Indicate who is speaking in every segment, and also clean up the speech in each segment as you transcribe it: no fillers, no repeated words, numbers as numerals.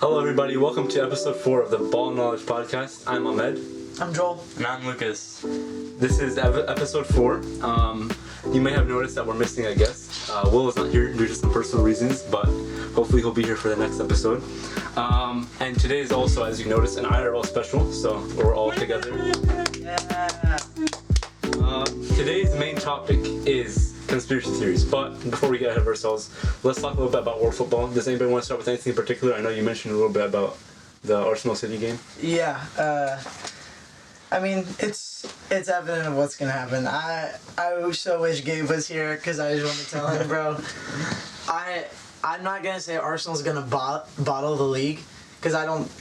Speaker 1: Hello everybody, welcome to episode 4 of the Ball Knowledge Podcast. I'm Ahmed.
Speaker 2: I'm Joel.
Speaker 3: And I'm Lucas.
Speaker 1: This is episode 4. You may have noticed that we're missing a guest. Will is not here due to some personal reasons, but hopefully he'll be here for the next episode. And today is also, as you noticed, an IRL special, so we're all together.
Speaker 2: Yeah.
Speaker 1: Today's main topic is conspiracy theories, but before we get ahead of ourselves, let's talk a little bit about world football. Does anybody want to start with anything in particular? I know you mentioned a little bit about the Arsenal City game.
Speaker 2: Yeah. I mean, it's evident of what's gonna happen. I so wish Gabe was here because I just want to tell him, bro. I'm not gonna say Arsenal's gonna bottle the league because I don't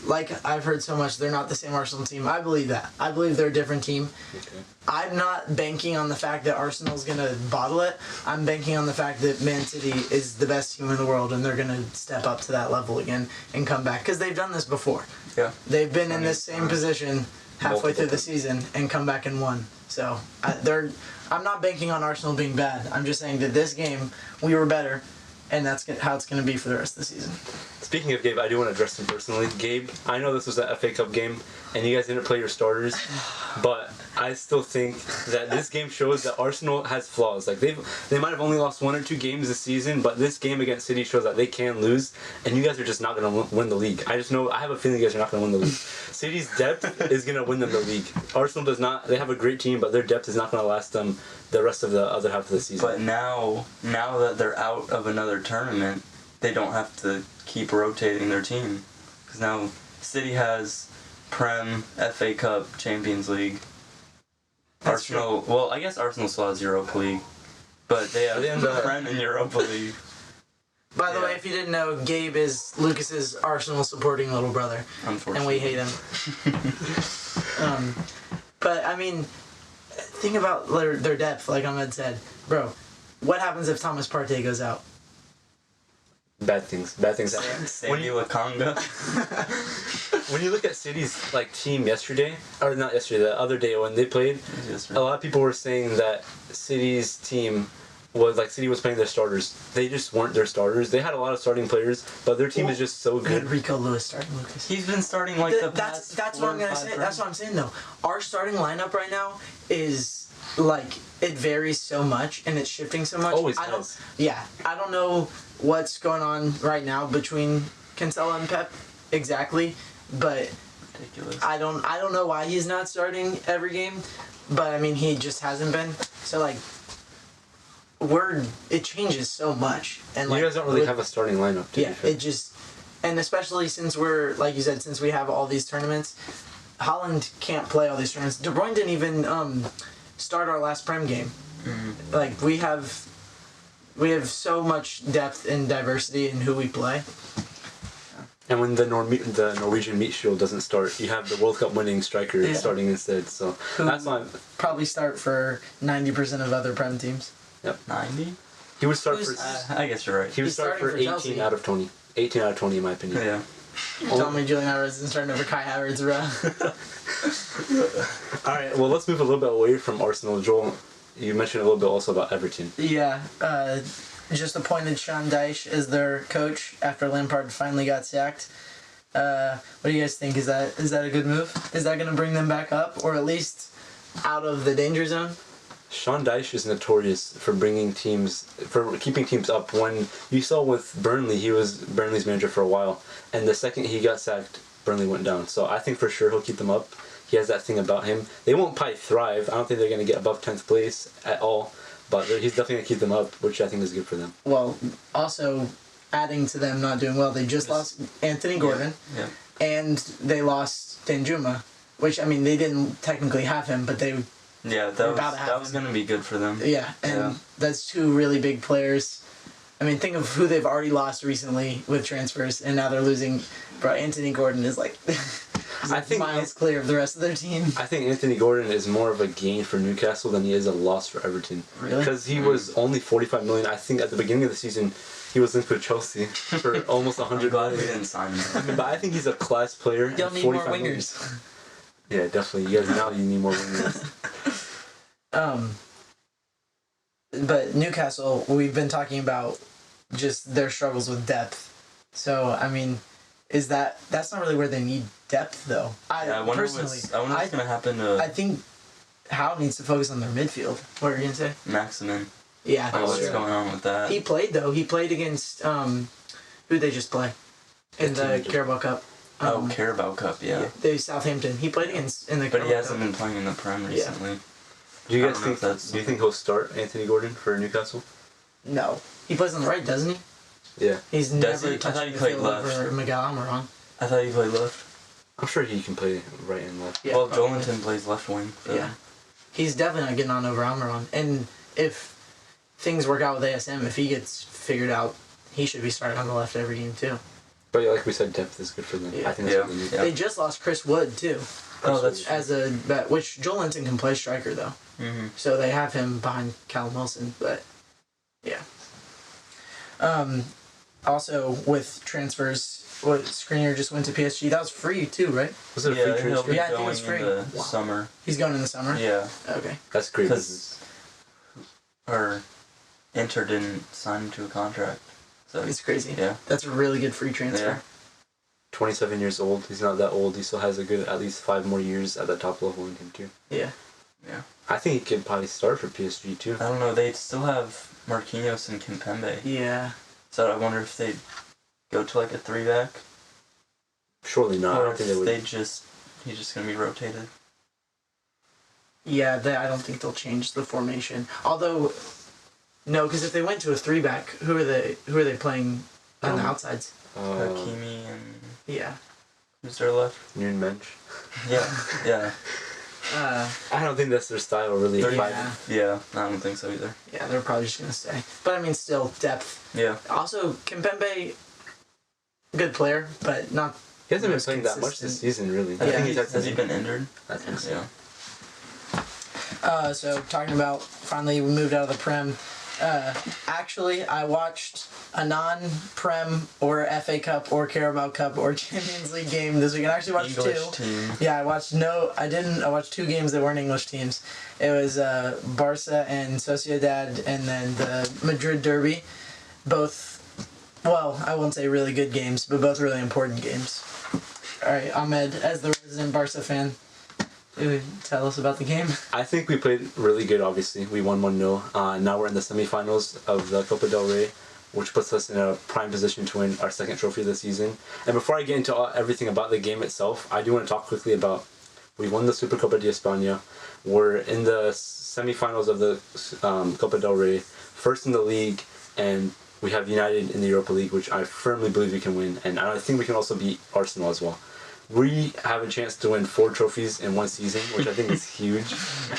Speaker 2: I've heard so much they're not the same Arsenal team. I believe that. I believe they're a different team.
Speaker 1: Okay.
Speaker 2: I'm not banking on the fact that Arsenal's gonna bottle it. I'm banking on the fact that Man City is the best team in the world and they're gonna step up to that level again and come back because they've done this before.
Speaker 3: Yeah.
Speaker 2: They've been in this same position halfway through the season and come back and won. So I'm not banking on Arsenal being bad. I'm just saying that this game we were better, and that's how it's going to be for the rest of the season.
Speaker 1: Speaking of Gabe, I do want to address him personally. Gabe, I know this was the FA Cup game, and you guys didn't play your starters, but I still think that this game shows that Arsenal has flaws. Like they might have only lost 1 or 2 games this season, but this game against City shows that they can lose, and you guys are just not going to win the league. I have a feeling you guys are not going to win the league. City's depth is going to win them the league. Arsenal does not. They have a great team, but their depth is not going to last them the rest of the other half of the season.
Speaker 3: But now that they're out of another tournament, they don't have to keep rotating their team. Because now City has Prem, FA Cup, Champions League.
Speaker 2: That's
Speaker 3: Arsenal, well, I guess Arsenal still has Europa League. But they have Prem and Europa League.
Speaker 2: By the way, if you didn't know, Gabe is Lucas's Arsenal supporting little brother,
Speaker 3: Unfortunately.
Speaker 2: and we hate him. But I mean, think about their depth. Like Ahmed said, bro, what happens if Thomas Partey goes out?
Speaker 1: Bad things happen.
Speaker 3: Sammy Lakanga.
Speaker 1: When you look at City's team yesterday, or not yesterday, the other day when they played, a lot of people were saying that City's team was City was playing their starters. They just weren't their starters. They had a lot of starting players, but their team is just so good.
Speaker 2: Rico Lewis starting, Lucas.
Speaker 3: He's been starting
Speaker 2: That's what I'm gonna say. That's what I'm saying though. Our starting lineup right now is it varies so much and it's shifting so much.
Speaker 1: Always
Speaker 2: I
Speaker 1: has.
Speaker 2: I don't know what's going on right now between Cancelo and Pep exactly, but
Speaker 3: Ridiculous.
Speaker 2: I don't know why he's not starting every game, but I mean he just hasn't been. So it changes so much, and
Speaker 1: You guys don't really have a starting lineup.
Speaker 2: it just, and especially since we're like you said, since we have all these tournaments, Holland can't play all these tournaments. De Bruyne didn't even start our last Prem game.
Speaker 3: Mm-hmm.
Speaker 2: We have so much depth and diversity in who we play.
Speaker 1: And when the Norwegian meat shield doesn't start, you have the World Cup winning striker starting instead. So that's why
Speaker 2: probably start for 90% of other Prem teams.
Speaker 1: Yep.
Speaker 3: 90?
Speaker 1: He would start for.
Speaker 3: I guess you're right.
Speaker 1: He would
Speaker 2: He's
Speaker 1: start
Speaker 2: starting
Speaker 1: for
Speaker 2: for
Speaker 1: 18
Speaker 2: Chelsea.
Speaker 1: out of 20. 18 out of 20 in my opinion.
Speaker 3: Yeah.
Speaker 2: Tell me Julian Alvarez isn't starting over Kai Havertz around.
Speaker 1: All right. Well, let's move a little bit away from Arsenal. Joel, you mentioned a little bit also about Everton.
Speaker 2: Yeah, just appointed Sean Dyche as their coach after Lampard finally got sacked. What do you guys think? Is that a good move? Is that going to bring them back up, or at least out of the danger zone?
Speaker 1: Sean Dyche is notorious for keeping teams up. When you saw with Burnley, he was Burnley's manager for a while, and the second he got sacked, Burnley went down. So I think for sure he'll keep them up. He has that thing about him. They won't probably thrive. I don't think they're going to get above 10th place at all, but he's definitely going to keep them up, which I think is good for them.
Speaker 2: Well, also adding to them not doing well, they just lost Anthony Gordon,
Speaker 3: Yeah.
Speaker 2: and they lost Danjuma, which I mean they didn't technically have him, but they.
Speaker 3: Yeah, that was going to be good for them.
Speaker 2: Yeah, and that's 2 really big players. I mean, think of who they've already lost recently with transfers, and now they're losing. Bro, Anthony Gordon is
Speaker 1: I think
Speaker 2: miles clear of the rest of their team.
Speaker 1: I think Anthony Gordon is more of a gain for Newcastle than he is a loss for Everton.
Speaker 2: Really?
Speaker 1: Because he was only 45 million. I think at the beginning of the season, he was linked with Chelsea for almost 100
Speaker 3: I'm glad we
Speaker 1: million.
Speaker 3: didn't sign him.
Speaker 1: But I think he's a class player.
Speaker 2: You'll
Speaker 1: at
Speaker 2: need more
Speaker 1: 45 million.
Speaker 2: wingers.
Speaker 1: Yeah, definitely. You guys now you need more wingers.
Speaker 2: But Newcastle, we've been talking about just their struggles with depth. So I mean, is that's not really where they need depth though.
Speaker 3: I wonder what's gonna happen to
Speaker 2: I think Howe needs to focus on their midfield. What were you gonna say?
Speaker 3: Maximin.
Speaker 2: Yeah,
Speaker 3: Oh,
Speaker 2: that's
Speaker 3: what's
Speaker 2: true.
Speaker 3: going on with that?
Speaker 2: He played though. He played against who'd they just play in the Carabao Cup?
Speaker 3: Carabao Cup, yeah.
Speaker 2: They Southampton. He played against in the.
Speaker 3: But
Speaker 2: Carabao
Speaker 3: he hasn't
Speaker 2: Cup.
Speaker 3: been playing in the Prem recently.
Speaker 1: Do you
Speaker 3: I
Speaker 1: guys
Speaker 3: don't know
Speaker 1: think?
Speaker 3: if that's
Speaker 1: Do you think he'll start Anthony Gordon for Newcastle?
Speaker 2: No, he plays on the right, doesn't he?
Speaker 1: Yeah.
Speaker 2: He's
Speaker 3: Does
Speaker 2: never
Speaker 3: he? I thought
Speaker 2: touching
Speaker 3: he
Speaker 2: the
Speaker 3: played
Speaker 2: field
Speaker 3: left.
Speaker 2: over Miguel Almiron.
Speaker 3: I thought he played left.
Speaker 1: I'm sure he can play right and left.
Speaker 2: Yeah,
Speaker 3: well,
Speaker 2: probably.
Speaker 3: Jolinton plays left wing. So.
Speaker 2: Yeah. He's definitely not getting on over Almiron. And if things work out with ASM, if he gets figured out, he should be starting on the left every game too.
Speaker 1: But yeah, like we said, depth is good for them.
Speaker 2: Yeah.
Speaker 1: I think that's what they need.
Speaker 2: They just lost Chris Wood too,
Speaker 3: Oh, that's
Speaker 2: as a bet, which Jolinton can play striker though.
Speaker 3: Mm-hmm.
Speaker 2: So they have him behind Callum Wilson, but yeah. Also with transfers, what Skriniar just went to PSG. That was free too, right?
Speaker 1: Was it a
Speaker 3: Yeah,
Speaker 1: free
Speaker 3: he'll
Speaker 1: transfer?
Speaker 3: be
Speaker 2: Yeah, I think it
Speaker 3: going
Speaker 2: was free.
Speaker 3: in the
Speaker 2: Wow.
Speaker 3: summer.
Speaker 2: He's going in the summer.
Speaker 3: Yeah,
Speaker 2: Okay.
Speaker 1: That's great
Speaker 3: 'Cause-
Speaker 1: business.
Speaker 3: or Inter didn't sign him to a contract. So
Speaker 2: It's crazy.
Speaker 3: Yeah.
Speaker 2: That's a really good free transfer.
Speaker 3: Yeah.
Speaker 1: 27 years old. He's not that old. He still has a good at least 5 more years at the top level in him too.
Speaker 2: Yeah.
Speaker 1: I think he could probably start for PSG too.
Speaker 3: I don't know. They still have Marquinhos and Kimpembe.
Speaker 2: Yeah.
Speaker 3: So I wonder if they'd go to like a 3-back,
Speaker 1: Surely not. I
Speaker 3: or
Speaker 1: don't
Speaker 3: if
Speaker 1: think they would.
Speaker 3: he's just gonna be rotated.
Speaker 2: Yeah, I don't think they'll change the formation. Although, no, because if they went to a 3-back, who are they playing on the outsides?
Speaker 3: Hakimi and
Speaker 2: Yeah.
Speaker 3: who's their left?
Speaker 1: Noon Mensch.
Speaker 3: Yeah.
Speaker 1: I don't think that's their style really.
Speaker 2: Yeah.
Speaker 3: Yeah. I don't think so either.
Speaker 2: Yeah, they're probably just gonna stay. But I mean, still depth.
Speaker 3: Yeah.
Speaker 2: Also, Kimpembe, good player, but not.
Speaker 1: He hasn't been
Speaker 2: most
Speaker 1: playing that much this
Speaker 2: consistent.
Speaker 1: season, really.
Speaker 3: I
Speaker 2: Yeah.
Speaker 3: think
Speaker 1: he's had
Speaker 3: has he
Speaker 1: some-
Speaker 3: been injured?
Speaker 1: I think so.
Speaker 3: Yeah.
Speaker 2: So talking about finally we moved out of the Prem. Actually, I watched a non-Prem or FA Cup or Carabao Cup or Champions League game this week. I actually watched
Speaker 3: English
Speaker 2: two.
Speaker 3: team.
Speaker 2: Yeah, I watched I watched 2 games that weren't English teams. It was Barca and Sociedad, and then the Madrid derby. Both, well, I won't say really good games, but both really important games. All right, Ahmed, as the resident Barca fan, tell us about the game.
Speaker 1: I think we played really good, obviously. We won 1-0. Now we're in the semifinals of the Copa del Rey, which puts us in a prime position to win our second trophy this season. And before I get into everything about the game itself, I do want to talk quickly about we won the Supercopa de España. We're in the semifinals of the Copa del Rey, first in the league, and we have United in the Europa League, which I firmly believe we can win. And I think we can also beat Arsenal as well. We have a chance to win 4 trophies in one season, which I think is huge,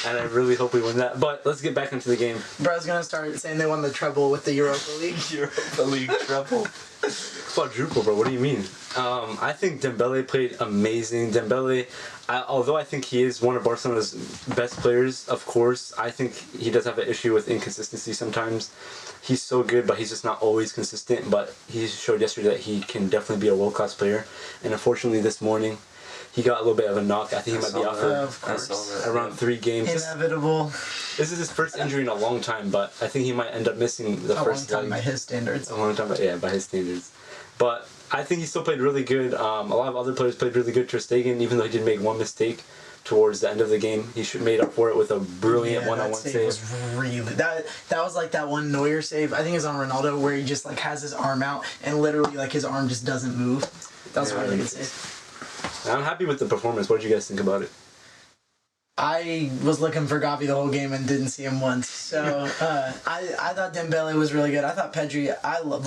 Speaker 1: and I really hope we win that. But let's get back into the game.
Speaker 2: Bro's gonna start saying they won the treble with the Europa League.
Speaker 3: Europa League treble.
Speaker 1: Quadruple, bro. What do you mean? I think Dembele played amazing. Dembele, although I think he is one of Barcelona's best players, of course, I think he does have an issue with inconsistency sometimes. He's so good, but he's just not always consistent. But he showed yesterday that he can definitely be a world-class player. And unfortunately, this morning, he got a little bit of a knock. I think he might be out
Speaker 2: Of
Speaker 1: for
Speaker 3: I saw
Speaker 2: course.
Speaker 3: that.
Speaker 1: around 3 games.
Speaker 2: Inevitable.
Speaker 1: This is his first injury in a long time, but I think he might end up missing the
Speaker 2: A long
Speaker 1: first
Speaker 2: time
Speaker 1: leg.
Speaker 2: by his standards.
Speaker 1: A long time, but yeah, by his standards. But I think he still played really good. A lot of other players played really good. Ter Stegen, even though he did make one mistake towards the end of the game, he made up for it with a brilliant one-on-one
Speaker 2: that
Speaker 1: save.
Speaker 2: was really that was like that one Neuer save. I think it was on Ronaldo where he just like has his arm out and literally like his arm just doesn't move. That was a really good save.
Speaker 1: I'm happy with the performance. What did you guys think about it?
Speaker 2: I was looking for Gavi the whole game and didn't see him once. So I thought Dembele was really good. I thought Pedri.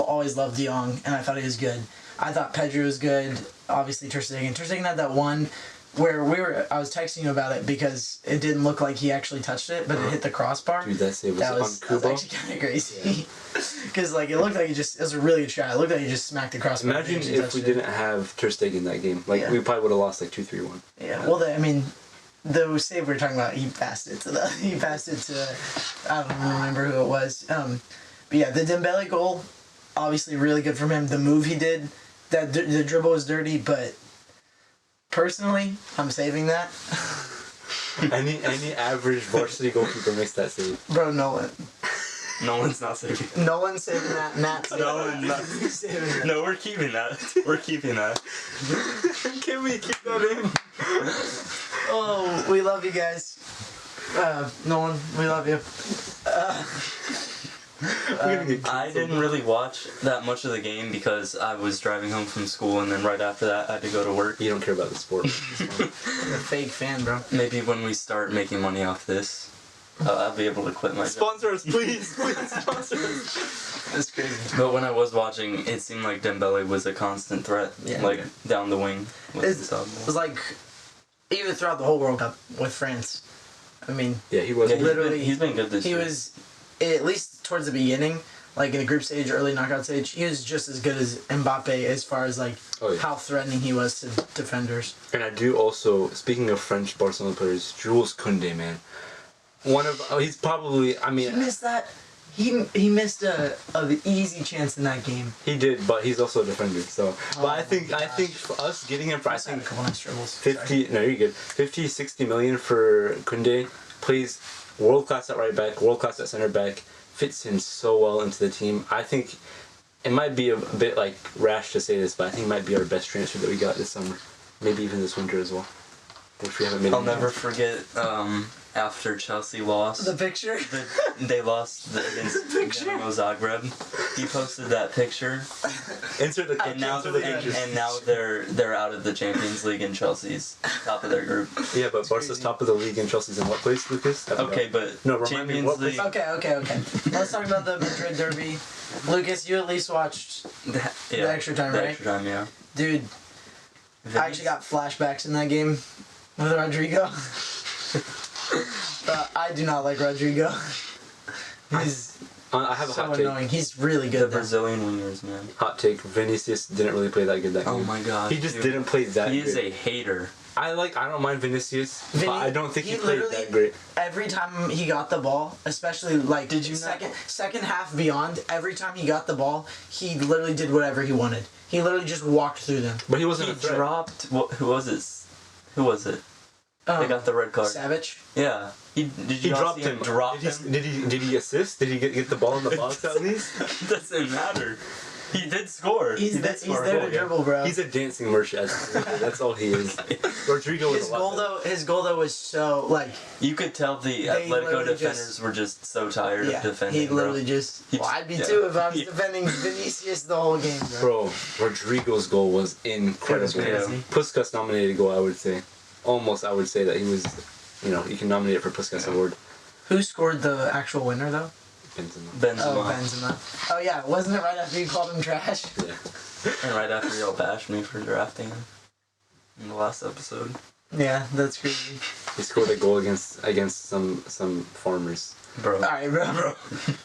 Speaker 2: Always loved De Jong, and I thought he was good. I thought Pedri was good. Obviously, Ter Stegen. Ter Stegen had that one where I was texting you about it because it didn't look like he actually touched it, but it hit the crossbar.
Speaker 1: Dude, that save was
Speaker 2: That
Speaker 1: on
Speaker 2: was
Speaker 1: Kubo.
Speaker 2: actually kind of crazy. Because like it looked like it was a really good shot. It looked like he just smacked the crossbar.
Speaker 1: Imagine
Speaker 2: and he
Speaker 1: if
Speaker 2: touched
Speaker 1: we
Speaker 2: it.
Speaker 1: didn't have Ter Stegen that game. Like,
Speaker 2: Yeah.
Speaker 1: we probably would have lost like 2-3-1.
Speaker 2: Yeah. Well, I mean, the save we were talking about, he passed it to I don't even remember who it was. But yeah, the Dembele goal, obviously really good from him. The move he did, the dribble was dirty, but personally, I'm saving that.
Speaker 1: Any average varsity goalkeeper makes that save.
Speaker 2: Bro, Nolan.
Speaker 3: Nolan's not saving.
Speaker 2: No one's saving that. Matt's saving
Speaker 3: No,
Speaker 2: that.
Speaker 3: not-
Speaker 2: He's saving that.
Speaker 3: No, we're keeping that. We're keeping that.
Speaker 1: Can we keep that in?
Speaker 2: Oh, we love you guys. Nolan, we love you.
Speaker 1: We're gonna get
Speaker 3: I didn't really watch that much of the game because I was driving home from school, and then right after that I had to go to work.
Speaker 1: You don't care about the sport.
Speaker 2: You're a fake fan, bro.
Speaker 3: Maybe when we start making money off this, I'll be able to quit my job.
Speaker 1: Sponsor us, please. Please sponsor us.
Speaker 2: That's crazy.
Speaker 3: But when I was watching, it seemed like Dembele was a constant threat,
Speaker 2: Yeah.
Speaker 3: like down the wing. With
Speaker 2: It
Speaker 3: his dog.
Speaker 2: was like, even throughout the whole World Cup with France. I mean,
Speaker 1: Yeah, he was.
Speaker 3: Yeah,
Speaker 2: literally,
Speaker 3: he's been good this
Speaker 2: he
Speaker 3: year.
Speaker 2: was, at least towards the beginning, like in the group stage, early knockout stage, he was just as good as Mbappe as far as like
Speaker 1: Oh, yeah.
Speaker 2: how threatening he was to defenders.
Speaker 1: And I do also, speaking of French Barcelona players, Jules Koundé, man. He's probably, I
Speaker 2: He
Speaker 1: mean,
Speaker 2: missed that. He missed a easy chance in that game.
Speaker 1: he did, but he's also a defender. So, but
Speaker 2: Oh
Speaker 1: I think
Speaker 2: my
Speaker 1: for us getting him for, I
Speaker 2: Just had a
Speaker 1: think
Speaker 2: couple nice dribbles.
Speaker 1: 50. No, you're good. 50, 60 million for Koundé. Plays world class at right back, world class at center back. Fits in so well into the team. I think it might be a bit like rash to say this, but I think it might be our best transfer that we got this summer. Maybe even this winter as well. Which we haven't made.
Speaker 3: I'll
Speaker 1: any
Speaker 3: never
Speaker 1: yet.
Speaker 3: forget after Chelsea lost.
Speaker 2: The picture.
Speaker 3: They lost against
Speaker 2: picture.
Speaker 3: Dinamo Zagreb. He posted that picture,
Speaker 1: Insert the
Speaker 3: and now
Speaker 1: insert the picture.
Speaker 3: they're out of the Champions League, and Chelsea's top of their group.
Speaker 1: Yeah, but Barca's
Speaker 2: crazy.
Speaker 1: top of the league and Chelsea's in what place, Lucas? I forgot.
Speaker 3: Okay, but
Speaker 1: No, remind me,
Speaker 3: Champions
Speaker 1: what
Speaker 3: League.
Speaker 2: Okay. Let's talk about the Madrid derby. Lucas, you at least watched,
Speaker 3: The
Speaker 2: extra time,
Speaker 3: the
Speaker 2: right?
Speaker 3: extra time, yeah.
Speaker 2: dude. I actually got flashbacks in that game with Rodrigo. But I do not like Rodrigo. He's
Speaker 1: I have a
Speaker 2: so
Speaker 1: hot take.
Speaker 2: annoying. He's really
Speaker 3: the
Speaker 2: good. though.
Speaker 3: Brazilian wingers, man.
Speaker 1: Hot take. Vinicius didn't really play that good that
Speaker 3: Oh
Speaker 1: game.
Speaker 3: my god.
Speaker 1: He just
Speaker 3: dude.
Speaker 1: didn't play that
Speaker 3: He
Speaker 1: good.
Speaker 3: is a hater.
Speaker 1: I don't mind Vinicius,
Speaker 2: Vinny-
Speaker 1: but I don't think he played
Speaker 2: literally-
Speaker 1: that great.
Speaker 2: Every time he got the ball, especially like
Speaker 3: Did you not-
Speaker 2: second half beyond, every time he got the ball, he literally did whatever he wanted. He literally just walked through them.
Speaker 1: But he wasn't
Speaker 3: He
Speaker 1: a threat.
Speaker 3: dropped. Who was it? Who was it? They got the red card.
Speaker 2: Savage.
Speaker 3: Yeah. Did
Speaker 1: He
Speaker 3: you not
Speaker 1: dropped
Speaker 3: see
Speaker 1: him.
Speaker 3: Drop him?
Speaker 1: Did he assist? Did he get the ball in the box at least?
Speaker 3: It doesn't matter. He did score.
Speaker 2: He's
Speaker 3: he did
Speaker 2: there
Speaker 3: score a goal,
Speaker 2: to
Speaker 3: yeah.
Speaker 2: dribble, bro.
Speaker 1: He's a dancing merchant. That's all he is. Rodrigo was
Speaker 2: His
Speaker 1: a lot
Speaker 2: goal
Speaker 1: better.
Speaker 2: his goal though was so like
Speaker 3: You could tell the Atletico
Speaker 2: literally
Speaker 3: defenders
Speaker 2: just-
Speaker 3: were just so tired of defending.
Speaker 2: he literally
Speaker 3: bro.
Speaker 2: just.
Speaker 3: He
Speaker 2: Well,
Speaker 3: just-
Speaker 2: I'd be
Speaker 3: yeah.
Speaker 2: too if I was
Speaker 3: Yeah.
Speaker 2: defending Vinicius the whole game, bro.
Speaker 1: Bro, Rodrigo's goal was incredible.
Speaker 2: crazy.
Speaker 1: Puskas nominated goal, I would say. Almost, I would say that he was. You can nominate it for Puskas Award.
Speaker 2: Who scored the actual winner though?
Speaker 1: Benzema.
Speaker 3: Benzema.
Speaker 2: Oh, Benzema. Oh yeah, wasn't it right after you called him trash?
Speaker 1: Yeah.
Speaker 3: And right after y'all bashed me for drafting him in the last episode.
Speaker 2: Yeah, that's crazy.
Speaker 1: He scored a goal against some farmers.
Speaker 3: Bro.
Speaker 2: All right, bro.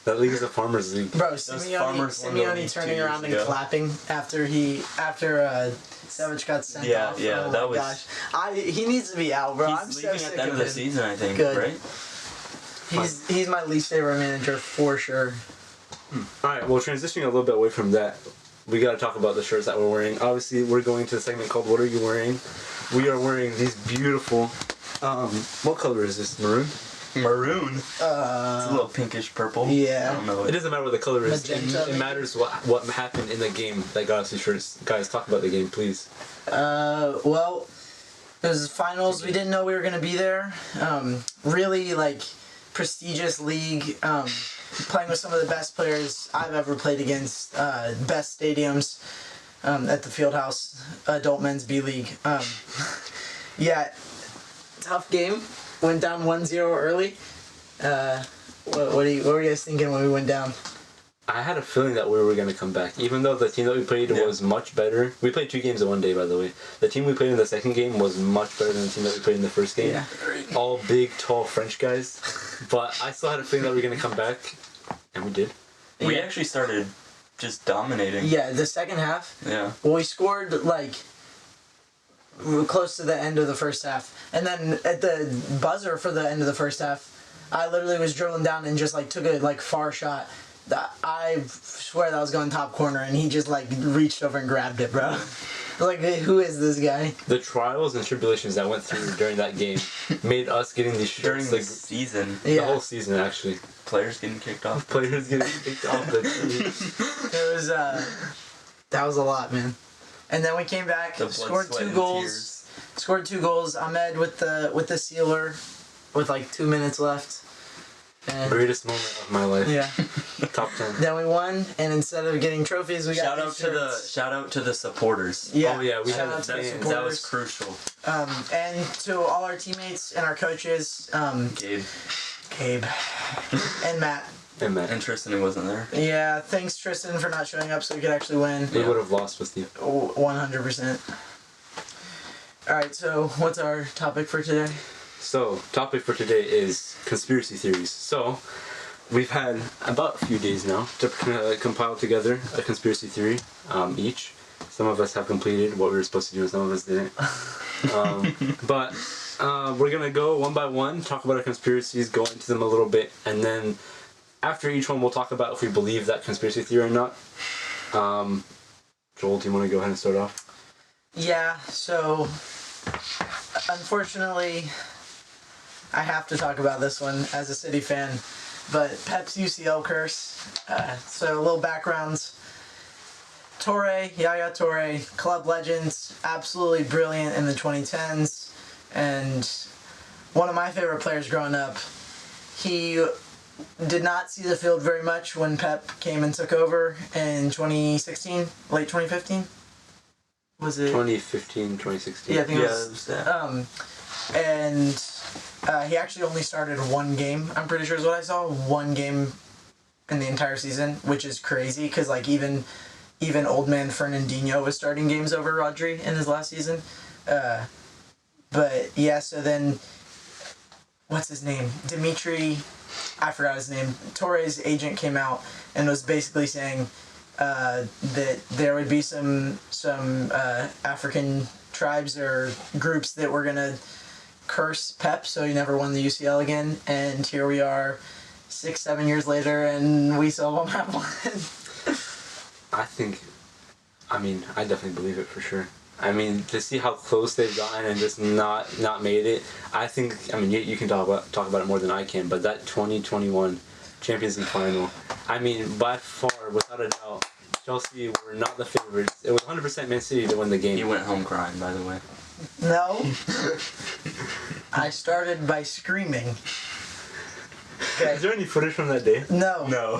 Speaker 1: That league is a farmers league.
Speaker 2: Bro,
Speaker 3: farmers won the
Speaker 2: Simeone
Speaker 3: league 2
Speaker 2: turning
Speaker 3: years
Speaker 2: around and
Speaker 3: ago.
Speaker 2: clapping after Savage got sent
Speaker 3: Yeah,
Speaker 2: off.
Speaker 3: yeah,
Speaker 2: oh
Speaker 3: that
Speaker 2: my
Speaker 3: was-
Speaker 2: gosh. He needs to be out, bro. I'm
Speaker 3: He's
Speaker 2: so
Speaker 3: leaving
Speaker 2: sick
Speaker 3: at the end
Speaker 2: of
Speaker 3: of the
Speaker 2: him.
Speaker 3: season, I think,
Speaker 2: Good.
Speaker 3: right?
Speaker 2: He's my least favorite manager for sure.
Speaker 1: Alright, well, transitioning a little bit away from that, we gotta talk about the shirts that we're wearing. Obviously, we're going to the segment called What Are You Wearing? We are wearing these beautiful. What color is this? Maroon?
Speaker 3: Maroon. It's a little pinkish purple.
Speaker 2: yeah.
Speaker 3: I don't know.
Speaker 1: It doesn't matter what the color is.
Speaker 2: Magenta,
Speaker 1: It
Speaker 2: maybe?
Speaker 1: matters what happened in the game that got us these shirts. Guys, talk about the game, please.
Speaker 2: Well, it was finals. We didn't know we were gonna be there. Really like prestigious league. Playing with some of the best players I've ever played against. Best stadiums at the Fieldhouse Adult Men's B League. Yeah, tough game. Went down 1-0 early. What were you guys thinking when we went down?
Speaker 1: I had a feeling that we were going to come back. Even though the team that we played
Speaker 3: Yeah.
Speaker 1: was much better. We played 2 games in one day, by the way. The team we played in the second game was much better than the team that we played in the first game.
Speaker 2: Yeah.
Speaker 1: All big, tall French guys. But I still had a feeling that we were going to come back. And we did.
Speaker 3: We
Speaker 2: Yeah.
Speaker 3: actually started just dominating.
Speaker 2: Yeah, the second half.
Speaker 3: Yeah.
Speaker 2: Well, we scored like close to the end of the first half, and then at the buzzer for the end of the first half, I literally was dribbling down and just like took a like far shot. That I swear that was going top corner, and he just like reached over and grabbed it, bro. Like, who is this guy?
Speaker 1: The trials and tribulations that went through during that game made us getting these
Speaker 3: During
Speaker 1: shirts
Speaker 3: the
Speaker 1: like
Speaker 3: season.
Speaker 1: the
Speaker 2: Yeah.
Speaker 1: whole season, actually.
Speaker 3: Players getting kicked off.
Speaker 1: Players getting kicked off the team.
Speaker 2: It was that was a lot, man. And then we came back,
Speaker 3: The blood,
Speaker 2: scored
Speaker 3: sweat,
Speaker 2: 2
Speaker 3: and
Speaker 2: goals.
Speaker 3: tears.
Speaker 2: Scored 2 goals. Ahmed with the sealer, with like 2 minutes left. And
Speaker 1: Greatest moment of my life.
Speaker 2: yeah.
Speaker 1: Top 10.
Speaker 2: Then we won, and instead of getting trophies, we got these shirts.
Speaker 3: Shout out to the supporters.
Speaker 2: Yeah.
Speaker 1: Oh yeah, we
Speaker 2: Shout
Speaker 1: had
Speaker 2: out to the
Speaker 1: fans.
Speaker 2: supporters.
Speaker 3: That was crucial.
Speaker 2: And to all our teammates and our coaches,
Speaker 3: Gabe
Speaker 2: and Matt.
Speaker 1: And man,
Speaker 3: and Tristan, who wasn't there.
Speaker 2: Yeah, thanks Tristan for not showing up so we could actually win.
Speaker 1: we would have lost with you.
Speaker 2: 100%. Alright, so what's our topic for today?
Speaker 1: So, topic for today is conspiracy theories. So, we've had about a few days now to compile together a conspiracy theory each. Some of us have completed what we were supposed to do and some of us didn't. But we're going to go one by one, talk about our conspiracies, go into them a little bit, and then after each one we'll talk about if we believe that conspiracy theory or not. Joel, do you want to go ahead and start off?
Speaker 2: Yeah, so unfortunately I have to talk about this one as a City fan, but Pep's UCL curse. So a little backgrounds. Yaya Toure, club legends, absolutely brilliant in the 2010s, and one of my favorite players growing up. He did not see the field very much when Pep came and took over in 2016, late 2015. Was it
Speaker 1: 2015, 2016.
Speaker 2: Yeah, I think it
Speaker 3: Yeah,
Speaker 2: was.
Speaker 3: it was that.
Speaker 2: And he actually only started 1 game. I'm pretty sure is what I saw. 1 game in the entire season, which is crazy because like even old man Fernandinho was starting games over Rodri in his last season. But yeah, so then what's his name? Dimitri, I forgot his name. Torre's agent came out and was basically saying that there would be some African tribes or groups that were gonna curse Pep so he never won the UCL again, and here we are 6-7 years later and we still won't have one.
Speaker 1: I definitely believe it for sure. I mean, to see how close they've gotten and just not made it, you can talk about it more than I can, but that 2021 Champions League final, by far, without a doubt, Chelsea were not the favorites. It was 100% Man City to win the game.
Speaker 3: He went home crying, by the way.
Speaker 2: No. I started by screaming. Okay.
Speaker 1: Is there any footage from that day?
Speaker 2: No.
Speaker 3: No.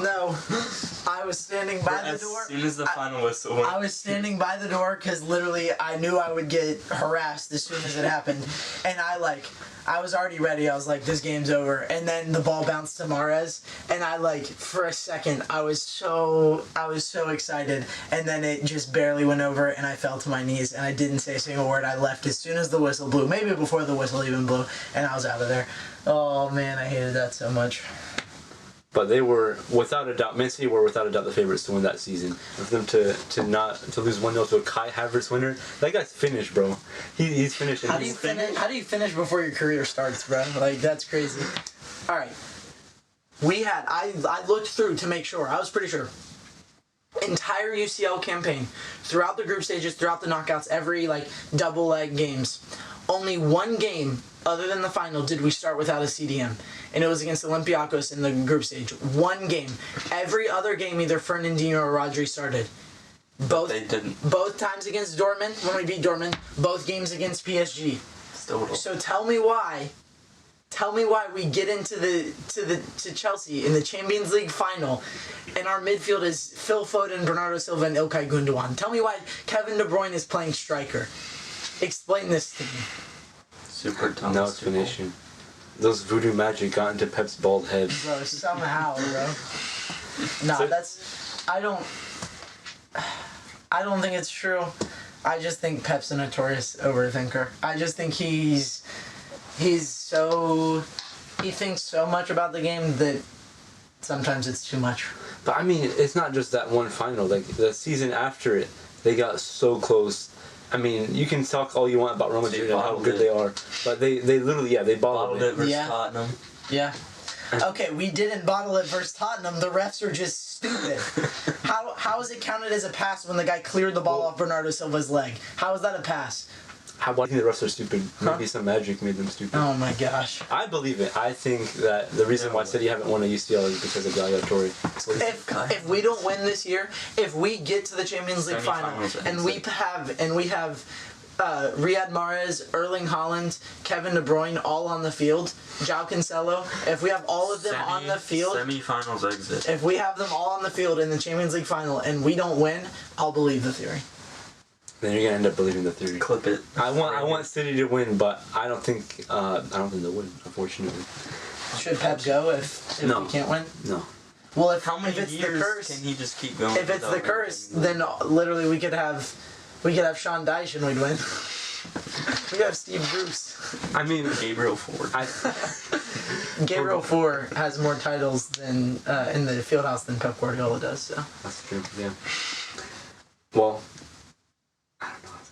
Speaker 2: I was standing by the door.
Speaker 3: As soon as the final whistle went.
Speaker 2: I was standing by the door because literally I knew I would get harassed as soon as it happened, and I was already ready. I was like, this game's over, and then the ball bounced to Mahrez, and for a second I was so excited, and then it just barely went over, and I fell to my knees, and I didn't say a single word. I left as soon as the whistle blew, maybe before the whistle even blew, and I was out of there. Oh man, I hated that so much.
Speaker 1: But they were, without a doubt, Man City were without a doubt the favorites to win that season. For them to lose 1-0 to a Kai Havertz winner, that guy's finished, bro. He's finished.
Speaker 2: How do you finish before your career starts, bro? Like, that's crazy. All right. I looked through to make sure. I was pretty sure. Entire UCL campaign, throughout the group stages, throughout the knockouts, every double leg games, only 1 game other than the final did we start without a CDM, and it was against Olympiacos in the group stage. 1 game. Every other game, either Fernandinho or Rodri started.
Speaker 3: They didn't.
Speaker 2: Both times against Dortmund when we beat Dortmund. Both games against PSG.
Speaker 3: Still.
Speaker 2: So tell me why we get into Chelsea in the Champions League final, and our midfield is Phil Foden, Bernardo Silva, and Ilkay Gundogan. Tell me why Kevin De Bruyne is playing striker. Explain this to me.
Speaker 3: Super tough.
Speaker 1: No explanation. Those voodoo magic got into Pep's bald head.
Speaker 2: Bro, somehow, bro. Nah, I don't think it's true. I just think Pep's a notorious overthinker. I just think he thinks so much about the game that sometimes it's too much.
Speaker 1: But it's not just that one final. Like the season after it, they got so close. You can talk all you want about Real Madrid and how good they are, but they literally, they bottled it.
Speaker 3: Versus Tottenham.
Speaker 2: Yeah. Okay, we didn't bottle it versus Tottenham. The refs are just stupid. How is it counted as a pass when the guy cleared the ball off Bernardo Silva's leg? How is that a pass?
Speaker 1: Why do you think the refs are stupid? Maybe some magic made them stupid.
Speaker 2: Oh my gosh.
Speaker 1: I believe it. I think that the reason why City haven't won a UCL is because of Yaya Toure.
Speaker 2: If we don't win this year, if we get to the Champions League final and we have Riyad Mahrez, Erling Haaland, Kevin De Bruyne all on the field, João Cancelo, if we have all of them on the field,
Speaker 3: semi-finals exit.
Speaker 2: if we have them all on the field in the Champions League final and we don't win, I'll believe the theory.
Speaker 1: Then you're gonna end up believing the theory.
Speaker 3: Clip it.
Speaker 1: I want City to win, but I don't think they'll win. Unfortunately.
Speaker 2: Should Pep go if
Speaker 1: No.
Speaker 2: we can't win?
Speaker 1: No.
Speaker 2: Well, if
Speaker 3: How many
Speaker 2: it's
Speaker 3: years
Speaker 2: the curse,
Speaker 3: can he just keep going?
Speaker 2: if it's the curse, then literally we could have Sean Dyche and we'd win. We could have Steve Bruce.
Speaker 1: I mean,
Speaker 3: Gabriel Ford.
Speaker 2: Gabriel Ford has more titles than in the Fieldhouse than Pep Guardiola does. So
Speaker 1: that's true. Yeah. Well, I don't know what I was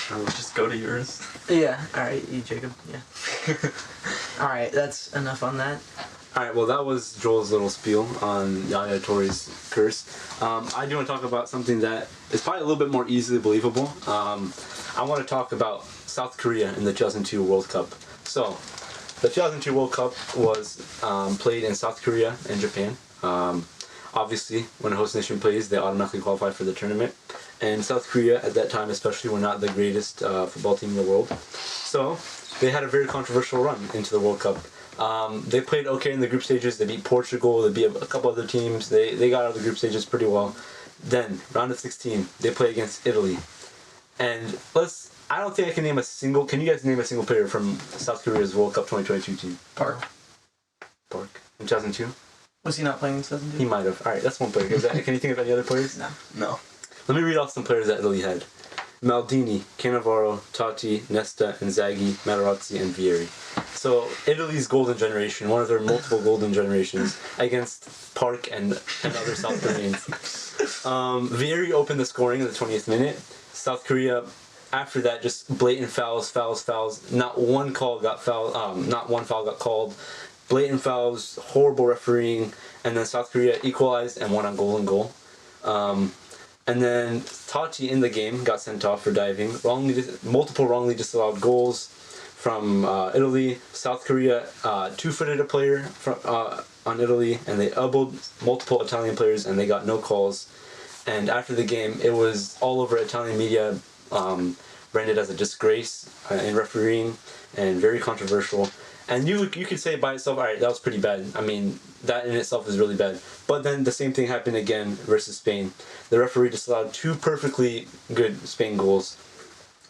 Speaker 1: gonna say.
Speaker 3: Just go to yours.
Speaker 2: yeah. All right, you Jacob. Yeah. All right, that's enough on that.
Speaker 1: Alright, well that was Joel's little spiel on Yaya Toure's curse. I do want to talk about something that is probably a little bit more easily believable. I want to talk about South Korea in the 2002 World Cup. So, the 2002 World Cup was played in South Korea and Japan. Obviously, when a host nation plays, they automatically qualify for the tournament. And South Korea, at that time especially, were not the greatest football team in the world. So, they had a very controversial run into the World Cup. They played okay in the group stages. They beat Portugal. They beat a couple other teams. They got out of the group stages pretty well. Then, round of 16, they play against Italy. And I don't think I can name a single... Can you guys name a single player from South Korea's World Cup 2022 team?
Speaker 2: Park.
Speaker 1: In 2002?
Speaker 2: Was he not playing in 2002?
Speaker 1: He might have. Alright, that's one player. Can you think of any other players?
Speaker 3: No.
Speaker 1: Let me read off some players that Italy had. Maldini, Cannavaro, Totti, Nesta, Inzaghi, Materazzi, and Vieri. So, Italy's golden generation, one of their multiple golden generations, against Park and other South Koreans. Vieri opened the scoring in the 20th minute. South Korea, after that, just blatant fouls. Not one foul got called. Blatant fouls, horrible refereeing, and then South Korea equalized and won on goal and goal. And then Totti in the game got sent off for diving. Multiple wrongly disallowed goals from Italy. South Korea two-footed a player on Italy, and they elbowed multiple Italian players, and they got no calls. And after the game, it was all over Italian media, branded as a disgrace in refereeing, and very controversial. And you could say by itself, alright, that was pretty bad. I mean, that in itself is really bad. But then the same thing happened again versus Spain. The referee disallowed two perfectly good Spain goals,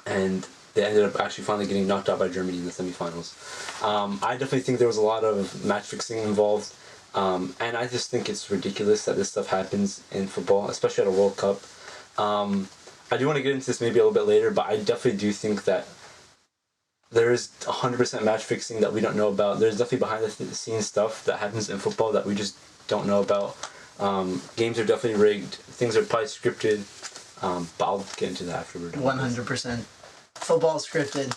Speaker 1: and they ended up actually finally getting knocked out by Germany in the semifinals. I definitely think there was a lot of match fixing involved, and I just think it's ridiculous that this stuff happens in football, especially at a World Cup. I do want to get into this maybe a little bit later, but I definitely do think that there is 100% match fixing that we don't know about. There's definitely behind the scenes stuff that happens in football that we just don't know about. Games are definitely rigged. Things are probably scripted. But I'll get into that afterward.
Speaker 2: 100%. Football scripted.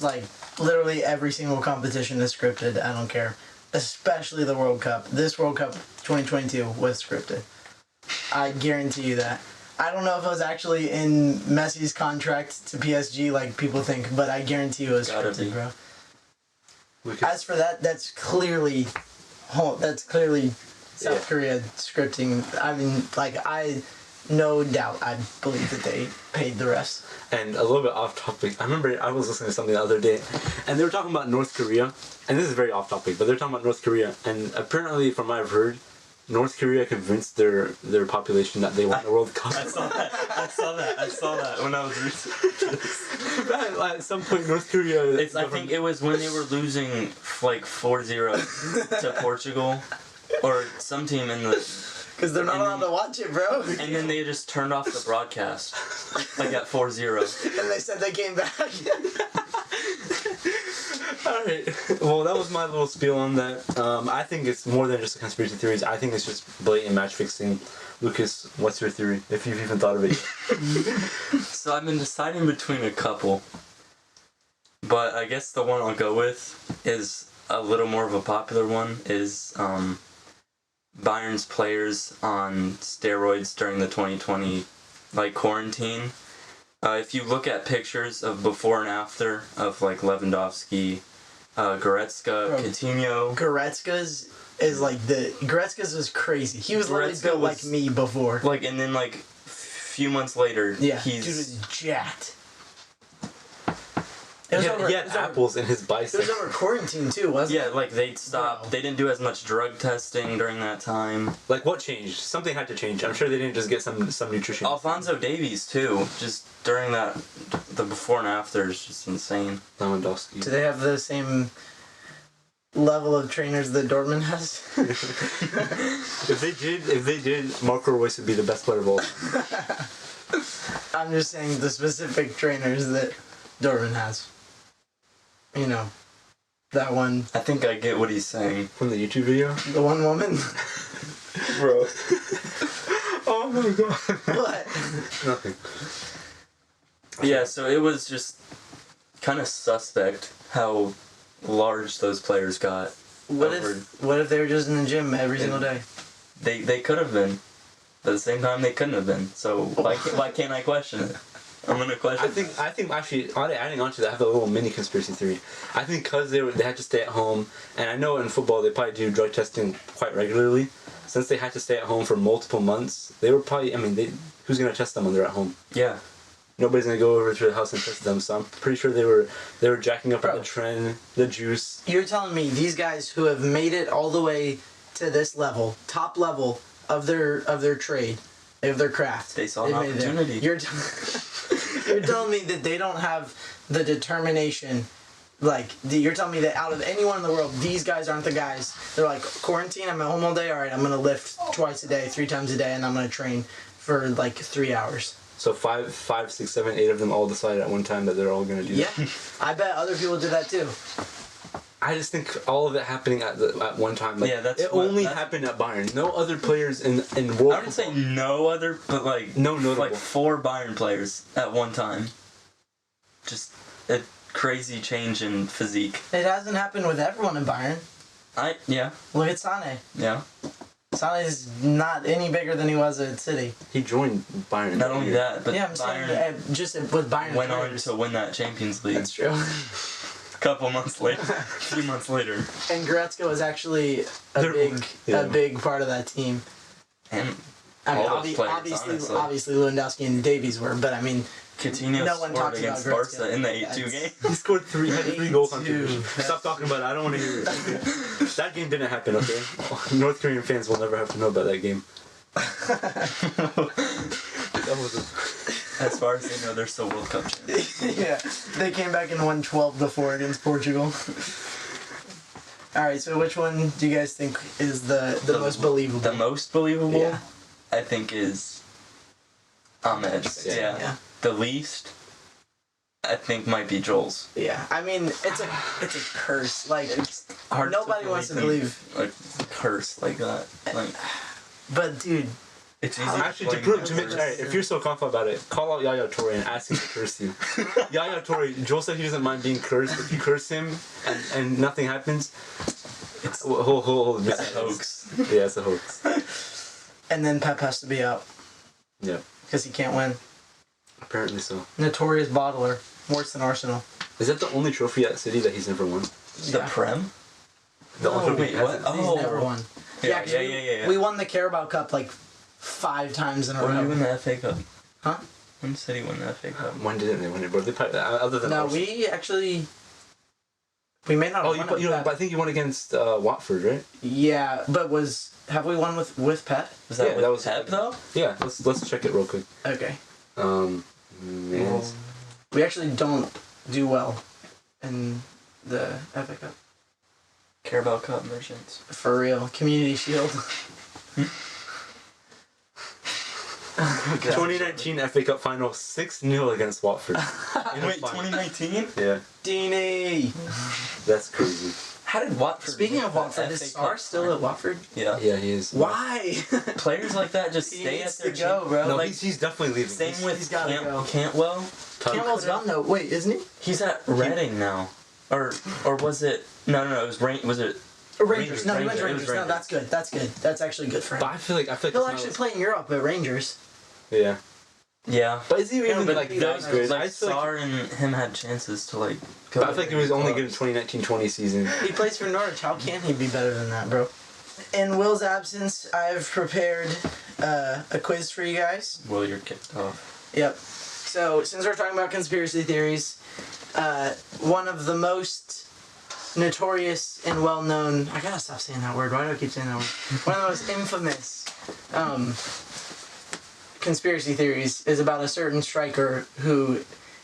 Speaker 2: Like, literally every single competition is scripted. I don't care. Especially the World Cup. This World Cup 2022 was scripted. I guarantee you that. I don't know if it was actually in Messi's contract to PSG like people think, but I guarantee you it was scripted, bro. As for that, that's clearly South Korea scripting. I mean, like, no doubt, I believe that they paid the refs.
Speaker 1: And a little bit off topic, I remember I was listening to something the other day, and they were talking about North Korea, and this is very off topic, but they're talking about North Korea, and apparently, from what I've heard, North Korea convinced their population that they won the World Cup.
Speaker 3: I saw that when I was researching.
Speaker 1: At some point, North Korea...
Speaker 3: I think it was when they were losing like 4-0 to Portugal, or some team in the...
Speaker 2: Because they're not allowed to watch it, bro.
Speaker 3: And then they just turned off the broadcast, like at 4-0.
Speaker 2: And they said they came back.
Speaker 1: Alright, well that was my little spiel on that. I think it's more than just conspiracy theories. I think it's just blatant match fixing. Lucas, what's your theory, if you've even thought of it?
Speaker 3: So I've been deciding between a couple, but I guess the one I'll go with is a little more of a popular one, is Bayern's players on steroids during the 2020 quarantine. If you look at pictures of before and after of like Lewandowski, Goretzka,
Speaker 2: Bro.
Speaker 3: Coutinho.
Speaker 2: Goretzka's was crazy. He was literally
Speaker 3: Goretzka
Speaker 2: built
Speaker 3: was-
Speaker 2: like me before.
Speaker 3: Like, and then like few months later,
Speaker 2: Yeah,
Speaker 3: he's
Speaker 2: dude was jacked. It
Speaker 1: He
Speaker 2: was
Speaker 1: had,
Speaker 2: over.
Speaker 1: he
Speaker 2: It
Speaker 1: had
Speaker 2: was over,
Speaker 1: apples in his
Speaker 2: it
Speaker 1: bicep.
Speaker 2: was over quarantine too, wasn't
Speaker 3: yeah,
Speaker 2: it?
Speaker 3: like they stopped.
Speaker 2: Bro.
Speaker 3: They didn't do as much drug testing during that time.
Speaker 1: Like, what changed? Something had to change. I'm sure they didn't just get some nutrition.
Speaker 3: Alphonso Davies too. Just during that, the before and after is just insane.
Speaker 1: Lewandowski.
Speaker 2: Do they have the same level of trainers that Dortmund has?
Speaker 1: If they did, Marco Reus would be the best player of all time.
Speaker 2: I'm just saying the specific trainers that Dortmund has. You know, that one,
Speaker 3: I think I get what he's saying.
Speaker 1: From the YouTube video?
Speaker 2: the one woman.
Speaker 1: Bro. Oh my god.
Speaker 2: What?
Speaker 1: Nothing.
Speaker 3: Yeah, so it was just kind of suspect how large those players got.
Speaker 2: What
Speaker 3: over-
Speaker 2: if they were just in the gym every single day?
Speaker 3: They could have been, but at the same time they couldn't have been. So why can't I question it? I'm gonna question.
Speaker 1: I think actually, adding on to that, I have a little mini conspiracy theory. I think because they had to stay at home, and I know in football they probably do drug testing quite regularly. Since they had to stay at home for multiple months, they were probably. I mean, who's gonna test them when they're at home?
Speaker 3: Yeah.
Speaker 1: Nobody's gonna go over to the house and test them. So I'm pretty sure they were jacking up
Speaker 2: Bro.
Speaker 1: at the trend, the juice.
Speaker 2: You're telling me these guys who have made it all the way to this level, top level of their trade, of their craft,
Speaker 3: They saw an
Speaker 2: they've made it there.
Speaker 3: opportunity.
Speaker 2: You're telling me that they don't have the determination. You're telling me that out of anyone in the world, these guys aren't the guys. They're like, quarantine, I'm at home all day, alright, I'm gonna lift twice a day, 3 times a day, and I'm gonna train for like 3 hours.
Speaker 1: So 5, 6, 7, 8 of them all decided at one time that they're all gonna do
Speaker 2: Yeah,
Speaker 1: that.
Speaker 2: I bet other people did that too.
Speaker 1: I just think all of it happening at one time. Like,
Speaker 3: Yeah, that's
Speaker 1: it
Speaker 3: what-
Speaker 1: only
Speaker 3: that's-
Speaker 1: happened at Bayern. No other players in world.
Speaker 3: I wouldn't say no other, but like
Speaker 1: No notable.
Speaker 3: like 4 Bayern players at one time. Just a crazy change in physique.
Speaker 2: It hasn't happened with everyone in Bayern.
Speaker 3: Yeah.
Speaker 2: Look at Sane.
Speaker 3: Yeah.
Speaker 2: Sane is not any bigger than he was at City.
Speaker 1: He joined Bayern.
Speaker 3: Not only that, but
Speaker 2: Yeah, I'm
Speaker 3: Bayern
Speaker 2: saying just with Bayern
Speaker 3: went on
Speaker 2: players.
Speaker 3: to win that Champions League
Speaker 2: That's true.
Speaker 3: a couple months later, a few months later.
Speaker 2: And Goretzka was actually
Speaker 1: Yeah.
Speaker 2: a big part of that team.
Speaker 3: And
Speaker 2: I mean,
Speaker 3: all those players, honestly.
Speaker 2: obviously Lewandowski and Davies were, but I mean,
Speaker 3: Coutinho
Speaker 2: No one
Speaker 3: scored
Speaker 2: talks
Speaker 3: against
Speaker 2: about
Speaker 3: Barca
Speaker 2: Goretzka.
Speaker 3: in the 8-2
Speaker 2: That's-
Speaker 3: game.
Speaker 1: He scored had 3 goal
Speaker 2: 8-2.
Speaker 1: contributions. Stop talking about it. I don't want to hear it. That game didn't happen, okay? North Korean fans will never have to know about that game. That was
Speaker 3: As far as they know, they're still World Cup champions.
Speaker 2: yeah, they came back and won 12-4 against Portugal. All right, so which one do you guys think is the most believable?
Speaker 3: The most believable,
Speaker 2: Yeah.
Speaker 3: I think, is Ahmed.
Speaker 1: Yeah.
Speaker 2: Yeah.
Speaker 3: The least, I think, might be Joel's.
Speaker 2: Yeah, I mean, it's a curse. Like,
Speaker 3: It's hard.
Speaker 2: Nobody wants to believe-
Speaker 3: a curse like that. Like,
Speaker 2: but dude,
Speaker 3: it's easy.
Speaker 1: actually, to
Speaker 3: blame
Speaker 1: prove to
Speaker 3: the
Speaker 1: make
Speaker 3: curse.
Speaker 1: alright, if you're so confident about it, call out Yaya Toure and ask him to curse you. Yaya Toure, Joel said he doesn't mind being cursed. If you curse him and nothing happens, it's hold
Speaker 3: It's a hoax.
Speaker 1: Yeah, it's a hoax.
Speaker 2: and then Pep has to be out
Speaker 1: Yeah,
Speaker 2: because he can't win.
Speaker 1: apparently so.
Speaker 2: Notorious bottler, worse than Arsenal.
Speaker 1: Is that the only trophy at City that he's never won?
Speaker 3: The
Speaker 2: Yeah.
Speaker 3: Prem?
Speaker 1: The
Speaker 2: No,
Speaker 1: only
Speaker 3: wait, what?
Speaker 2: He's
Speaker 3: Oh.
Speaker 2: never won.
Speaker 3: Yeah,
Speaker 2: 'cause
Speaker 3: yeah.
Speaker 2: We won the Carabao Cup like 5 times in a
Speaker 3: When did we
Speaker 2: row.
Speaker 3: win the FA Cup?
Speaker 2: Huh?
Speaker 3: When did City win the FA Cup?
Speaker 1: When didn't they win it, bro? They probably, other than
Speaker 2: No,
Speaker 1: Arsenal.
Speaker 2: we actually. We may not.
Speaker 1: Oh,
Speaker 2: have won it with Pep.
Speaker 1: but I think you won against Watford, right?
Speaker 2: Yeah, but have we won with Pep?
Speaker 3: Was that
Speaker 1: Yeah,
Speaker 3: with
Speaker 1: that was-
Speaker 3: Pep, though?
Speaker 1: Yeah, let's check it real quick.
Speaker 2: Okay.
Speaker 1: Man,
Speaker 2: We actually don't do well in the FA Cup.
Speaker 3: Carabao Cup merchants.
Speaker 2: For real. Community Shield.
Speaker 1: 2019 FA Cup final 6-0 against Watford. In the
Speaker 3: Wait,
Speaker 1: final.
Speaker 3: 2019?
Speaker 1: Yeah,
Speaker 2: Dini!
Speaker 1: that's crazy.
Speaker 3: How did Watford?
Speaker 2: Speaking
Speaker 3: win
Speaker 2: of
Speaker 3: the
Speaker 2: Watford,
Speaker 3: FA
Speaker 2: is
Speaker 3: Cup
Speaker 2: Sarr still
Speaker 3: final?
Speaker 2: at Watford?
Speaker 3: Yeah.
Speaker 1: Yeah, he is.
Speaker 2: Why?
Speaker 3: Players like that just
Speaker 2: He
Speaker 3: stay
Speaker 2: needs
Speaker 3: at their
Speaker 2: to go, bro.
Speaker 1: No,
Speaker 3: Like,
Speaker 1: he's definitely leaving.
Speaker 3: same with
Speaker 2: he's gotta go.
Speaker 3: Cantwell.
Speaker 2: Campbell's gone though. Wait, isn't he?
Speaker 3: He's at Reading now, or was it? No. It was Was it?
Speaker 2: Rangers. No, he went
Speaker 3: Rangers.
Speaker 2: to
Speaker 3: It
Speaker 2: Rangers.
Speaker 3: was
Speaker 2: No,
Speaker 3: Rangers.
Speaker 2: that's good. That's good. That's actually good for him.
Speaker 1: But I feel like
Speaker 2: He'll
Speaker 1: it's not-
Speaker 2: actually play in Europe at Rangers.
Speaker 1: Yeah,
Speaker 3: Yeah.
Speaker 1: But is he even
Speaker 2: but
Speaker 1: like
Speaker 2: he
Speaker 1: that
Speaker 2: was,
Speaker 1: good?
Speaker 3: Like
Speaker 1: I feel like,
Speaker 3: Sar and him had chances to like. Go
Speaker 1: but I feel like he was only good in
Speaker 3: clubs.
Speaker 1: 2019-20 season.
Speaker 2: He plays for Norwich. How can he be better than that, bro? In Will's absence, I've prepared a quiz for you guys.
Speaker 3: Well, you're kicked off.
Speaker 2: Yep. So, since we're talking about conspiracy theories, one of the most notorious and well-known... I gotta stop saying that word. Why do I keep saying that word? One of the most infamous conspiracy theories is about a certain striker who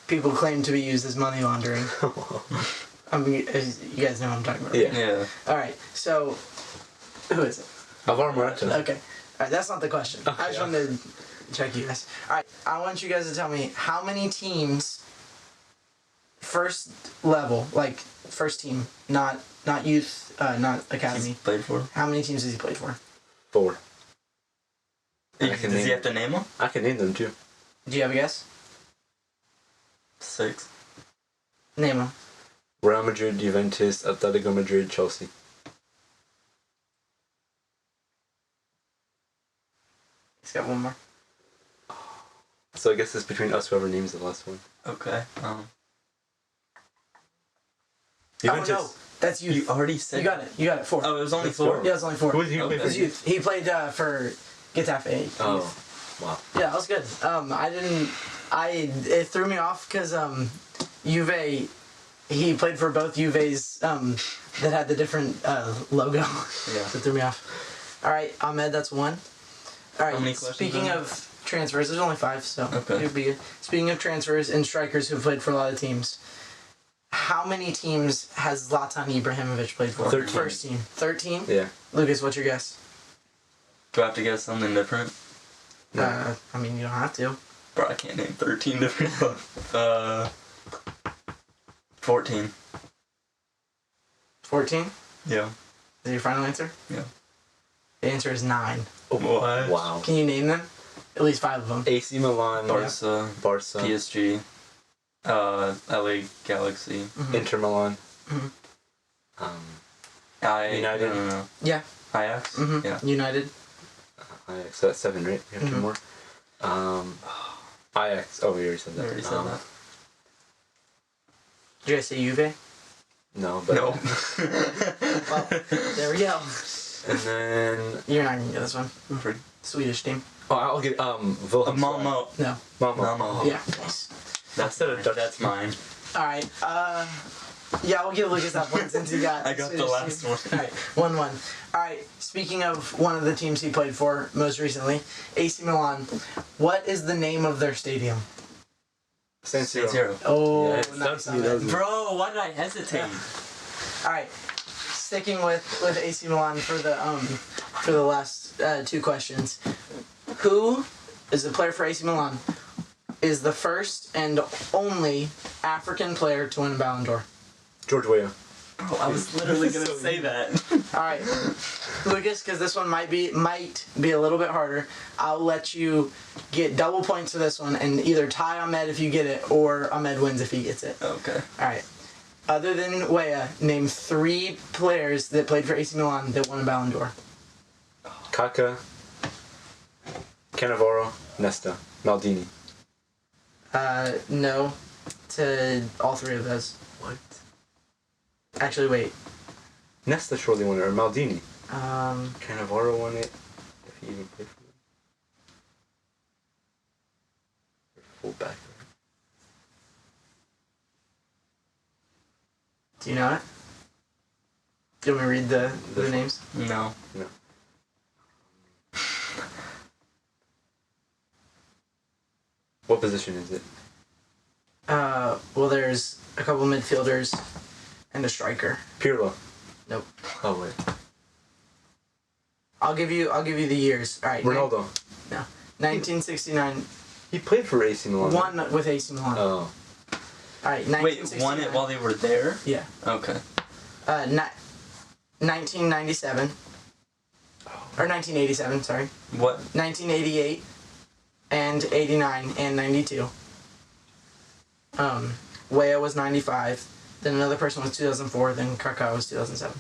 Speaker 2: people claim to be used as money laundering. I mean, you guys know what I'm talking about.
Speaker 1: Yeah.
Speaker 3: Yeah.
Speaker 2: Alright, so... Who is it?
Speaker 1: Alvaro Morata.
Speaker 2: Okay. Alright, that's not the question. I just wanted to check you guys. Alright, I want you guys to tell me how many teams, first level, like first team, not youth, not academy.
Speaker 3: He's played for.
Speaker 2: How many teams has he played for?
Speaker 1: 4.
Speaker 3: Does he have to name them?
Speaker 1: I can name them too.
Speaker 2: Do you have a guess?
Speaker 3: 6.
Speaker 2: Name them.
Speaker 1: Real Madrid, Juventus, Atletico Madrid, Chelsea.
Speaker 2: He's got one more.
Speaker 1: So I guess it's between us, whoever names the last one.
Speaker 3: Okay.
Speaker 1: Juventus.
Speaker 2: Oh no, that's youth.
Speaker 3: You already said.
Speaker 2: You got it. You got it. 4.
Speaker 3: Oh, it was only
Speaker 1: Let's
Speaker 3: 4.
Speaker 1: go.
Speaker 2: Yeah, it's only 4.
Speaker 1: Who did he play
Speaker 3: Okay.
Speaker 1: for?
Speaker 2: It's youth. He played for Getafe.
Speaker 1: Oh, wow.
Speaker 2: Yeah, that was good. It threw me off because Juve, he played for both Juves that had the different logo.
Speaker 3: Yeah.
Speaker 2: So it threw me off. All right, Ahmed, that's 1. All right.
Speaker 3: How many questions
Speaker 2: Speaking
Speaker 3: are there?
Speaker 2: of transfers, there's only 5, so
Speaker 3: Okay.
Speaker 2: it would be good. Speaking of transfers and strikers who've played for a lot of teams, how many teams has Zlatan Ibrahimovic played for?
Speaker 1: 13.
Speaker 2: First team. 13?
Speaker 1: Yeah.
Speaker 2: Lucas, what's your guess?
Speaker 3: Do I have to guess something different?
Speaker 1: No.
Speaker 2: I mean, you don't have to.
Speaker 3: Bro, I can't name 13 different. 14.
Speaker 2: 14?
Speaker 3: Yeah.
Speaker 2: Is that your final answer?
Speaker 3: Yeah.
Speaker 2: The answer is 9.
Speaker 3: What?
Speaker 1: Wow.
Speaker 2: Can you name them? At least 5 of them.
Speaker 1: AC Milan,
Speaker 3: Barca,
Speaker 1: Barca,
Speaker 3: PSG, LA Galaxy.
Speaker 1: Inter Milan,
Speaker 2: Mhm.
Speaker 1: United.
Speaker 3: No.
Speaker 2: Yeah.
Speaker 3: Ajax.
Speaker 2: Mm-hmm.
Speaker 3: Yeah.
Speaker 2: United.
Speaker 1: Ajax. So that's 7, right? We have 2 more. Ajax. Oh, we already said that.
Speaker 3: We already said that.
Speaker 2: Did you guys say Juve?
Speaker 1: No, but
Speaker 3: No.
Speaker 2: Well, there we go.
Speaker 1: and then
Speaker 2: You're not gonna get this one. Swedish team.
Speaker 1: I'll get Wilhelm.
Speaker 3: Malmo.
Speaker 2: No.
Speaker 1: Malmo.
Speaker 3: Malmo.
Speaker 2: Yeah. Nice.
Speaker 3: That's
Speaker 1: Instead of Dutch.
Speaker 3: That's mine.
Speaker 2: Alright, yeah, we'll give Lucas that point since he got
Speaker 3: I got the
Speaker 2: Swedish
Speaker 3: last
Speaker 2: team.
Speaker 3: one.
Speaker 2: Alright, 1-1. Alright, speaking of one of the teams he played for most recently, AC Milan, what is the name of their stadium?
Speaker 1: San Siro.
Speaker 3: Zero.
Speaker 2: Oh,
Speaker 1: Yeah, it's
Speaker 2: nice.
Speaker 1: tough to do those.
Speaker 3: Bro, why did I hesitate?
Speaker 2: Alright, sticking with AC Milan for the last 2 questions. Who is the player for AC Milan? Is the first and only African player to win a Ballon d'Or?
Speaker 1: George Weah.
Speaker 3: Bro, I was literally gonna
Speaker 1: So
Speaker 3: say that.
Speaker 2: Alright, Lucas, because this one might be a little bit harder, I'll let you get double points for this one and either tie Ahmed if you get it or Ahmed wins if he gets it.
Speaker 3: Okay.
Speaker 2: Alright. Other than Weah, name 3 players that played for AC Milan that won a Ballon d'Or.
Speaker 1: Kaká, Cannavaro, Nesta, Maldini.
Speaker 2: No to all 3 of those.
Speaker 1: What?
Speaker 2: Actually, wait.
Speaker 1: Nesta surely won it, or Maldini.
Speaker 2: Um,
Speaker 1: Cannavaro won it, if he even played for them. Or fullback.
Speaker 2: do you know it? Do you want me to read the names?
Speaker 3: No.
Speaker 1: No. What position is it?
Speaker 2: Well, there's a couple midfielders and a striker.
Speaker 1: Pirlo.
Speaker 2: Nope.
Speaker 1: Oh wait.
Speaker 2: I'll give you the years. All right.
Speaker 1: Ronaldo.
Speaker 2: No. 1969.
Speaker 1: He played for AC Milan.
Speaker 2: One with AC Milan.
Speaker 1: Oh.
Speaker 2: All right.
Speaker 3: Wait,
Speaker 2: 1969.
Speaker 3: won it while they were there?
Speaker 2: Yeah.
Speaker 3: Okay.
Speaker 2: 1997. Or 1987. Sorry.
Speaker 3: What?
Speaker 2: 1988. And 89 and 92. Weah was 95. Then another person was 2004. Then Kaká was 2007.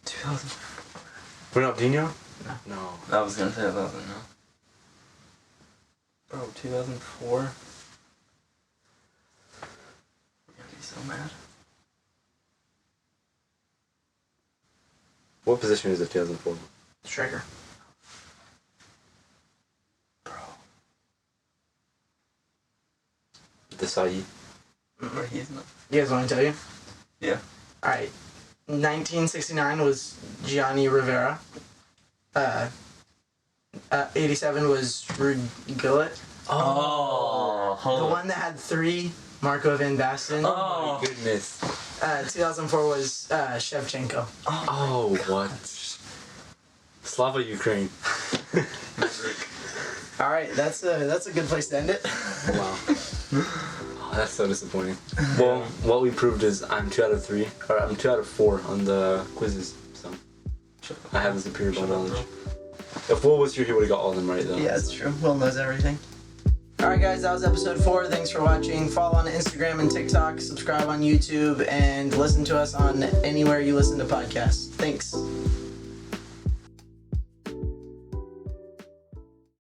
Speaker 3: 2000.
Speaker 1: Ronaldinho?
Speaker 2: No.
Speaker 1: No.
Speaker 3: I was gonna say that, but no. Bro, 2004. I'm gonna be so mad.
Speaker 1: What position is it? 2004.
Speaker 2: Striker.
Speaker 3: Bro.
Speaker 1: Desai.
Speaker 3: Or he's not.
Speaker 2: You guys want me to tell you?
Speaker 3: Yeah.
Speaker 2: All right. 1969 was Gianni Rivera. 87 was Ruud Gullit.
Speaker 3: Oh.
Speaker 2: The one that had 3, Marco Van Basten.
Speaker 3: Oh.
Speaker 1: My goodness.
Speaker 2: 2004 was Shevchenko.
Speaker 1: Oh, what? Slava Ukraine.
Speaker 2: All right, that's a good place to end it.
Speaker 1: Wow. Oh, that's so disappointing. Well, what we proved is I'm 2 out of 3, or I'm 2 out of 4 on the quizzes. So I have the superior ball knowledge. If Will was here, he would have got all of them right though.
Speaker 2: Yeah, that's true. Will knows everything. Alright guys, that was episode 4. Thanks for watching. Follow on Instagram and TikTok, subscribe on YouTube, and listen to us on anywhere you listen to podcasts. Thanks.